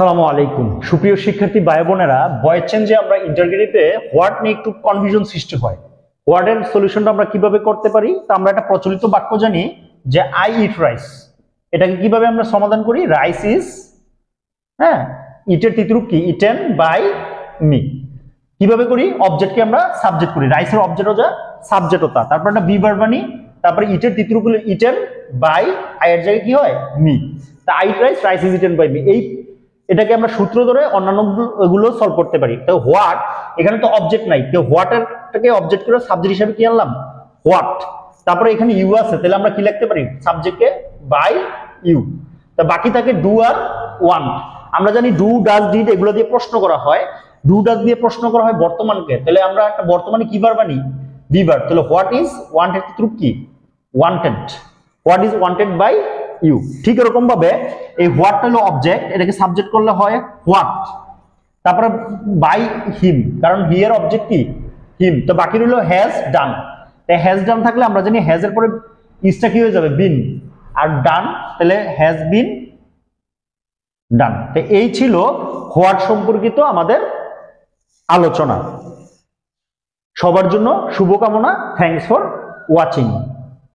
আসসালামু আলাইকুম সুপ্রিয় শিক্ষার্থী ভাই বোনেরা, ভয়েস চেঞ্জে আমরা ইন্টারগ্রেটিভে হোয়াট নিয়ে একটু কনফিউশন সৃষ্টি হয়। হোয়াটের সলিউশনটা আমরা কিভাবে করতে পারি তা আমরা একটা প্রচলিত বাক্য জানি যে আই ইট রাইস। এটাকে কিভাবে আমরা সমাধান করি? রাইস ইজ, হ্যাঁ, ইটের তৃতীয়রূপ কি? Eaten by me. কিভাবে করি? অবজেক্টকে আমরা সাবজেক্ট করি, রাইসের অবজেক্টও যা সাবজেক্টও তা, তারপর একটা বি ভার্ব আনি, তারপরে ইটের তৃতীয়রূপ হলো ইটেন বাই আই এর জায়গায় কি হয়? মি। তা I eat rice, rice is eaten by me, এটাকে আমরা সূত্র ধরে অন্যান্য গুলো সলভ করতে পারি। তো হোয়াট, এখানে তো অবজেক্ট নাই, তো হোয়াটটাকে অবজেক্ট করে সাবজেক্ট হিসেবে কি আনলাম? হোয়াট। তারপরে এখানে ইউ আছে, তাহলে আমরা কি লিখতে পারি? সাবজেক্টকে বাই ইউ। তা বাকি থাকে ডু আর ওয়ান্ট। আমরা জানি ডু, ডাজ, ডিড এগুলো দিয়ে প্রশ্ন করা হয়। ডু ডাজ দিয়ে প্রশ্ন করা হয় বর্তমানকে, তাহলে আমরা একটা বর্তমানে কি ভার্ব আনি? Be verb. তাহলে হোয়াট ইজ ওয়ান্টেড রূপ কি? Wanted. What is wanted by you. ঠিক এরকম ভাবে এই হোয়াটটা হলো অবজেক্ট, এটাকে সাবজেক্ট করলে হয় হোয়াট। তারপরে বাই হিম, কারণ হি এর অবজেক্ট কি? হিম। তো বাকি রইল হ্যাজ ডান। তাই হ্যাজ ডান থাকলে আমরা জানি হ্যাজ এর পরে ইজটা কি হয়ে যাবে? বিন। আর ডান, তাহলে হ্যাজ বিন ডান। তো এই ছিল হোয়াট সম্পর্কিত আমাদের আলোচনা। সবার জন্য শুভকামনা। Thanks for watching.